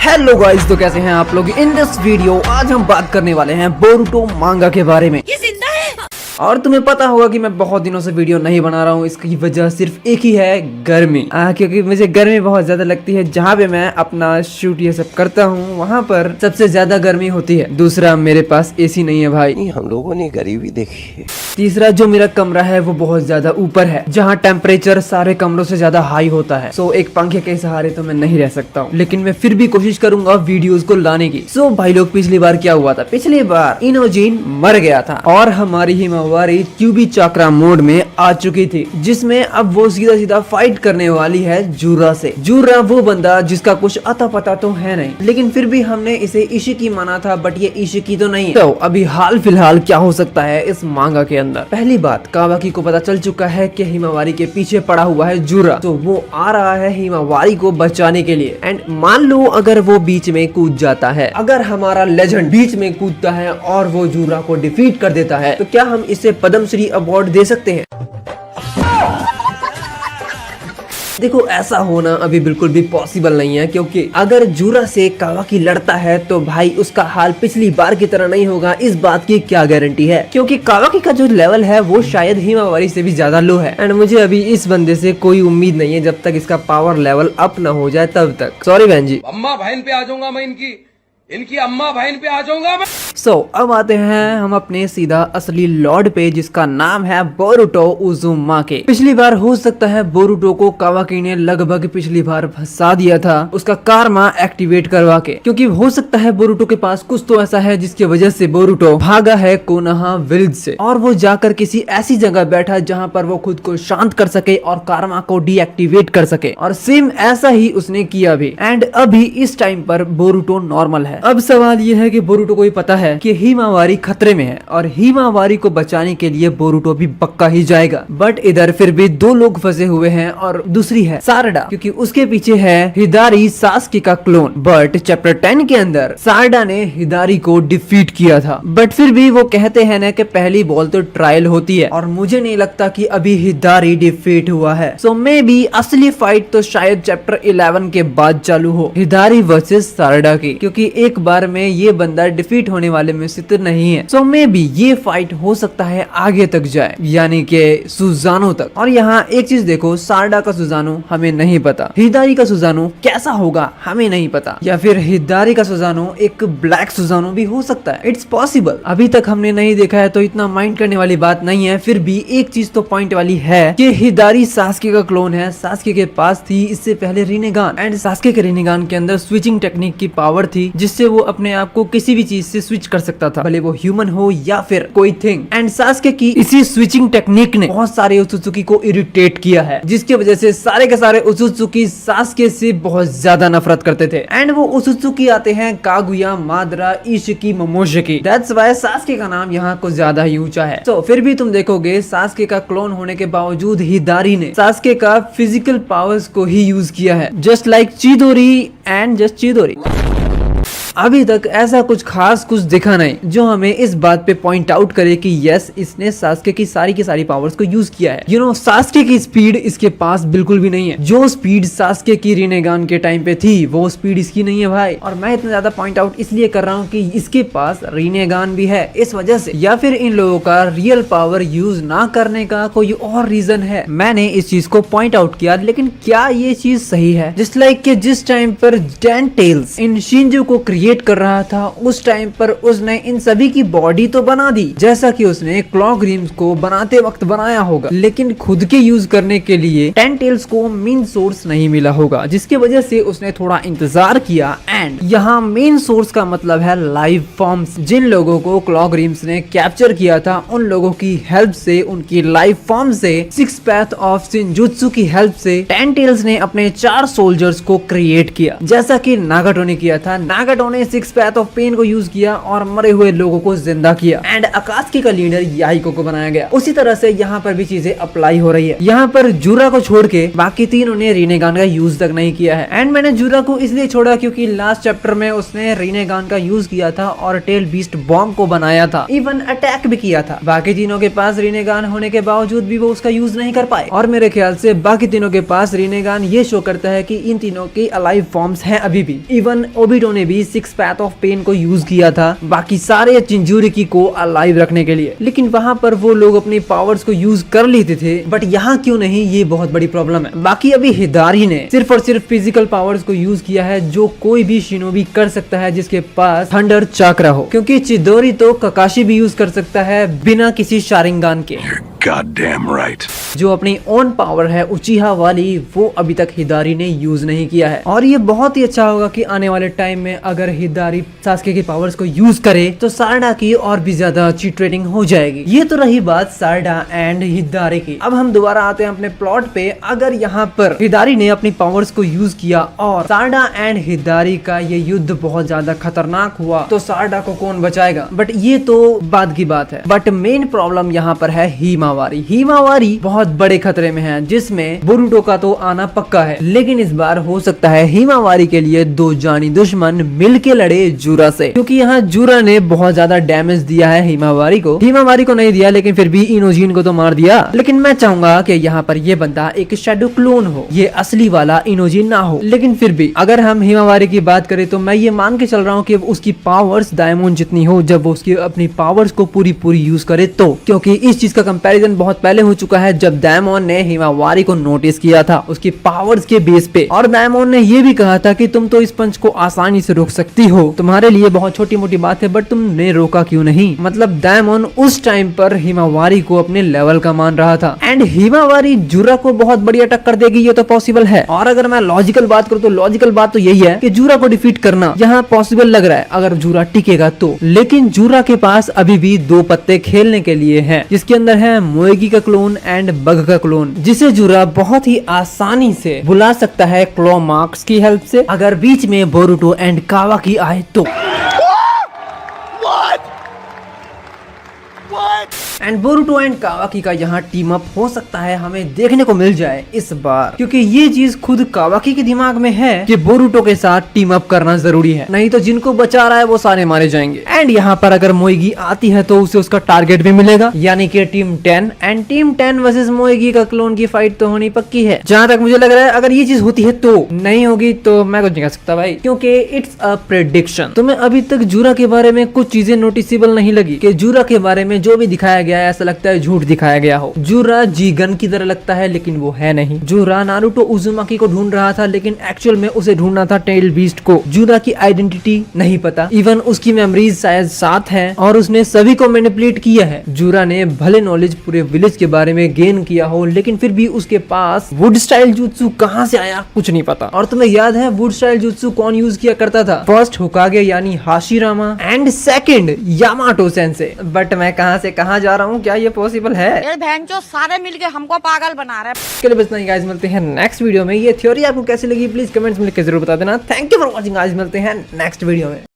Hello guys, तो कैसे हैं आप लोग। इन दिस वीडियो आज हम बात करने वाले हैं बोरुटो मांगा के बारे में। ये जिंदा है। और तुम्हें पता होगा कि मैं बहुत दिनों से वीडियो नहीं बना रहा हूँ। इसकी वजह सिर्फ एक ही है, गर्मी। क्योंकि मुझे गर्मी बहुत ज्यादा लगती है। जहाँ पे मैं अपना शूट ये सब करता हूँ वहाँ पर सबसे ज्यादा गर्मी होती है। दूसरा, मेरे पास एसी नहीं है भाई। नहीं, हम लोगों ने गरीबी देखी है। तीसरा, जो मेरा कमरा है वो बहुत ज्यादा ऊपर है, जहाँ टेम्परेचर सारे कमरों से ज्यादा हाई होता है। सो एक पंखे के सहारे तो मैं नहीं रह सकता हूँ, लेकिन मैं फिर भी कोशिश करूंगा वीडियोस को लाने की। सो भाई लोग, पिछली बार क्या हुआ था? पिछली बार इनोजीन मर गया था और हमारी हिमावारी क्यूबी चाक्रा मोड में आ चुकी थी, जिसमें अब वो सीधा सीधा फाइट करने वाली है जूरा से। जूरा वो बंदा जिसका कुछ अता पता तो है नहीं, लेकिन फिर भी हमने इसे इशिकी माना था, बट ये इशिकी तो नहीं है। तो अभी हाल फिलहाल क्या हो सकता है इस मांगा के अंदर? पहली बात, कावाकी को पता चल चुका है कि हिमावारी के पीछे पड़ा हुआ है जूरा, तो वो आ रहा है हिमावारी को बचाने के लिए। एंड मान लो अगर वो बीच में कूद जाता है, अगर हमारा लेजेंड बीच में कूदता है और वो जूरा को डिफीट कर देता है, तो क्या हम इसे पद्मश्री अवार्ड दे सकते हैं? देखो, ऐसा होना अभी बिल्कुल भी पॉसिबल नहीं है, क्योंकि अगर जूरा से कावाकी लड़ता है तो भाई उसका हाल पिछली बार की तरह नहीं होगा। इस बात की क्या गारंटी है? क्योंकि कावाकी का जो लेवल है वो शायद हिमावारी से भी ज्यादा लो है। एंड मुझे अभी इस बंदे से कोई उम्मीद नहीं है जब तक इसका पावर लेवल अप ना हो जाए तब तक। सॉरी बहन जी। अम्मा बहन पे आ जाऊंगा मैं, इनकी अम्मा बहन पे आ जाऊंगा मैं। सो अब आते हैं हम अपने सीधा असली लॉर्ड पे, जिसका नाम है बोरुटो उज़ुमाके। पिछली बार हो सकता है बोरुटो को कावाकी ने लगभग पिछली बार फंसा दिया था, उसका कारमा एक्टिवेट करवा के। क्योंकि हो सकता है बोरुटो के पास कुछ तो ऐसा है जिसकी वजह से बोरुटो भागा है कोनोहा विलेज से, और वो जाकर किसी ऐसी जगह बैठा जहाँ पर वो खुद को शांत कर सके और कारमा को डीएक्टिवेट कर सके। और सेम ऐसा ही उसने किया भी। एंड अभी इस टाइम पर बोरुटो नॉर्मल है। अब सवाल ये है कि बोरुटो को ही पता है कि हिमावारी खतरे में है और हिमावारी को बचाने के लिए बोरुटो भी पक्का ही जाएगा। बट इधर फिर भी दो लोग फंसे हुए हैं, और दूसरी है सारडा, क्योंकि उसके पीछे है हिदारी सास्के का क्लोन। बट चैप्टर 10 के अंदर सारडा ने हिदारी को डिफीट किया था। बट फिर भी वो कहते हैं ना कि पहली बॉल तो ट्रायल होती है, और मुझे नहीं लगता कि अभी हिदारी डिफीट हुआ है। सो मे बी असली फाइट तो शायद चैप्टर 11 के बाद चालू हो, हिदारी वर्सेस सारडा की, क्योंकि एक बार में ये बंदा डिफीट होने वाले में से तो नहीं है। सो मे बी ये फाइट हो सकता है आगे तक जाए, यानी कि सुजानो तक। और यहाँ एक चीज देखो, सारडा का सुजानो हमें नहीं पता, हिदारी का सुजानो कैसा होगा हमें नहीं पता, या फिर हिदारी का सुजानो एक ब्लैक सुजानो भी हो सकता है। It's possible. अभी तक हमने नहीं देखा है तो इतना माइंड करने वाली बात नहीं है। फिर भी एक चीज तो पॉइंट वाली है कि हिदारी सास्के का क्लोन है। सास्के के पास थी इससे पहले रिनेगान, एंड सास्के के रिनेगान के अंदर स्विचिंग टेक्निक की पावर थी, जिससे वो अपने आप को किसी भी चीज से स्विच कर सकता था, भले वो ह्यूमन हो या फिर कोई थिंग। एंड सास्के की इसी स्विचिंग टेक्निक ने बहुत सारे उत्सुकी को इरिटेट किया है, जिसकी वजह से सारे के सारे उत्सुकी सास्के से बहुत ज्यादा नफरत करते थे। एंड वो उत्सुकी आते हैं Kaguya, Madara, Ishiki, Momoshiki. That's why Sasuke का नाम यहाँ कुछ ज्यादा ही ऊंचा है। तो फिर भी तुम देखोगे, सास्के का क्लोन होने के बावजूद हिदारी ने सास्के का फिजिकल पावर्स को ही यूज किया है, जस्ट लाइक चिदोरी एंड जस्ट चिदोरी। अभी तक ऐसा कुछ खास कुछ दिखा नहीं जो हमें इस बात पे पॉइंट आउट करे कि यस, इसने सास्के की सारी पावर्स को यूज किया है। यू नो, सास्के की स्पीड इसके पास बिल्कुल भी नहीं है। जो स्पीड सास्के की रिनेगान के टाइम पे थी वो स्पीड इसकी नहीं है भाई। और मैं इतना ज्यादा पॉइंट आउट इसलिए कर रहा हूँ कि इसके पास रिनेगान भी है, इस वजह से। या फिर इन लोगों का रियल पावर यूज ना करने का कोई और रीजन है। मैंने इस चीज को पॉइंट आउट किया, लेकिन क्या ये चीज सही है? जस्ट लाइक कि जिस टाइम पर डैन टेल्स इन शिंजो को क्रिएट कर रहा था, उस टाइम पर उसने इन सभी की बॉडी तो बना दी, जैसा कि उसने क्लॉक रिम्स को बनाते वक्त बनाया होगा, लेकिन खुद के यूज करने के लिए टेन टेल्स को मेन सोर्स नहीं मिला होगा, जिसकी वजह से उसने थोड़ा इंतजार किया। एंड यहाँ मेन सोर्स का मतलब है लाइव फॉर्म्स। जिन लोगों को क्लॉक रिम्स ने कैप्चर किया था, उन लोगों की हेल्प से, उनकी लाइव फॉर्म से, सिक्स पैथ ऑफ शिनजुत्सु की हेल्प से टेन टेल्स ने अपने 4 सोल्जर्स को क्रिएट किया, जैसा कि नागाटो ने किया था। नागाटो उन्होंने सिक्स पैथ ऑफ पेन को यूज किया और मरे हुए लोगों को जिंदा किया एंड अकात्सुकी का लीडर याहिको को बनाया गया। उसी तरह से यहाँ पर भी चीजें अप्लाई हो रही है। यहाँ पर जूरा को छोड़ के बाकी तीनों ने रीनेगान का यूज तक नहीं किया है एंड मैंने जूरा को इसलिए छोड़ा क्योंकि लास्ट चैप्टर में उसने रीनेगान का यूज किया था और टेल बीस्ट बॉम्ब को बनाया था, इवन अटैक भी किया था। बाकी तीनों के पास रीनेगान होने के बावजूद भी वो उसका यूज नहीं कर पाए और मेरे ख्याल से बाकी तीनों के पास रीनेगान ये शो करता है कि इन तीनों की अलाइव फॉर्म्स हैं अभी भी। इवन ओबिटो ने भी सिक्स पैथ ऑफ पेन को यूज किया था बाकी सारे चिंजुरिकी को अलाइव रखने के लिए, लेकिन वहां पर वो लोग अपनी पावर्स को यूज कर लेते थे बट यहाँ क्यों नहीं, ये बहुत बड़ी प्रॉब्लम है। बाकी अभी हिदारी ने सिर्फ और सिर्फ फिजिकल पावर्स को यूज किया है जो कोई भी शिनोबी कर सकता है जिसके पास थंडर चक्र हो, क्योंकि चिदोरी तो ककाशी भी यूज कर सकता है बिना किसी शारिंगान के। Goddamn right. जो अपनी ओन पावर है उचिहा वाली वो अभी तक हिदारी ने यूज नहीं किया है और ये बहुत ही अच्छा होगा कि आने वाले टाइम में अगर हिदारी सास्के की पावर्स को यूज करे तो सारडा की और भी ज्यादा अच्छी ट्रेनिंग हो जाएगी। ये तो रही बात सारडा एंड हिदारी की। अब हम दोबारा आते हैं अपने प्लॉट पे। अगर यहाँ पर हिदारी ने अपनी पावर्स को यूज किया और सारडा एंड हिदारी का ये युद्ध बहुत ज्यादा खतरनाक हुआ तो सारडा को कौन बचाएगा, बट ये तो बाद की बात है। बट मेन प्रॉब्लम यहाँ पर है हिमावारी बहुत बड़े खतरे में है जिसमें बोरुटो का तो आना पक्का है, लेकिन इस बार हो सकता है हिमावारी के लिए दो जानी दुश्मन मिलके लड़े जूरा से, क्योंकि यहाँ जूरा ने बहुत ज्यादा डैमेज दिया है हिमावारी को नहीं दिया लेकिन फिर भी इनोजिन को तो मार दिया। लेकिन मैं चाहूंगा कि यहाँ पर ये बंदा एक शैडो क्लोन हो, ये असली वाला इनोजिन ना हो। लेकिन फिर भी अगर हम हिमावारी की बात करें तो मैं ये मान के चल रहा हूँ कि उसकी पावर्स डायमंड जितनी हो जब वो उसकी अपनी पावर्स को पूरी यूज करे तो, क्योंकि इस चीज का कंपैरिजन बहुत पहले हो चुका है जब डायमंड ने हिमावारी को नोटिस किया था उसकी पावर्स के बेस पे, और डायमंड ने ये भी कहा था कि तुम तो इस पंच को आसानी से रोक सकती हो, तुम्हारे लिए बहुत छोटी मोटी बात है बट तुमने रोका क्यों नहीं। मतलब डायमंड उस टाइम पर हिमावारी को अपने लेवल का मान रहा था एंड हिमावारी जूरा को बहुत बढ़िया टक्कर देगी, ये तो पॉसिबल है। और अगर मैं लॉजिकल बात करूँ तो लॉजिकल बात तो यही है कि जूरा को डिफीट करना यहाँ पॉसिबल लग रहा है अगर जूरा टिकेगा तो। लेकिन जूरा के पास अभी भी दो पत्ते खेलने के लिए हैं, जिसके अंदर है मोएगी का क्लोन एंड बग का क्लोन, जिसे जूरा बहुत ही आसानी से बुला सकता है क्लॉ मार्क्स की हेल्प से अगर बीच में बोरुटो एंड कावाकी आए तो। एंड बोरुटो एंड कावाकी का यहाँ टीम अप हो सकता है हमें देखने को मिल जाए इस बार, क्योंकि ये चीज खुद कावाकी के दिमाग में है कि बोरुटो के साथ टीम अप करना जरूरी है, नहीं तो जिनको बचा रहा है वो सारे मारे जाएंगे। एंड यहाँ पर अगर मोएगी आती है तो उसे उसका टारगेट भी मिलेगा, यानी कि टीम 10 एंड टीम 10 वर्सेस मोएगी का क्लोन की फाइट तो होनी पक्की है। जहाँ तक मुझे लग रहा है अगर ये चीज होती है तो, नहीं होगी तो मैं कुछ नहीं कह सकता भाई, क्योंकि इट्स अ प्रेडिक्शन। तुम्हें अभी तक जूरा के बारे में कुछ चीजें नोटिसेबल नहीं लगी कि जूरा के बारे में जो भी दिखाया गया है ऐसा लगता है झूठ दिखाया गया हो। जूरा जीगन की तरह लगता है लेकिन वो है नहीं। जूरा नारुतो उजुमाकी को ढूंढ रहा था लेकिन एक्चुअल में उसे ढूंढना था टेल बीस्ट को। जूरा की आइडेंटिटी नहीं पता, इवन उसकी मेमोरीज शायद साथ हैं और उसने सभी को मैनिपुलेट किया है। जूरा ने भले नॉलेज पूरे विलेज के बारे में गेन किया हो लेकिन फिर भी उसके पास वुड स्टाइल जुत्सु कहाँ से आया कुछ नहीं पता। और तुम्हें याद है वुड स्टाइल जुत्सु कौन यूज किया करता था? फर्स्ट होकागे यानी Hashirama and second Yamato sensei. But मैं कहाँ से कहाँ जा रहा हूँ, क्या ये पॉसिबल है? ये बहनचोद सारे मिलके हमको पागल बना रहे हैं। चलिए बस नहीं गाइस, मिलते हैं नेक्स्ट वीडियो में। ये थ्योरी आपको कैसी लगी प्लीज कमेंट्स में लिख के जरूर बता देना। थैंक यू फॉर वॉचिंग, आज मिलते हैं नेक्स्ट वीडियो में।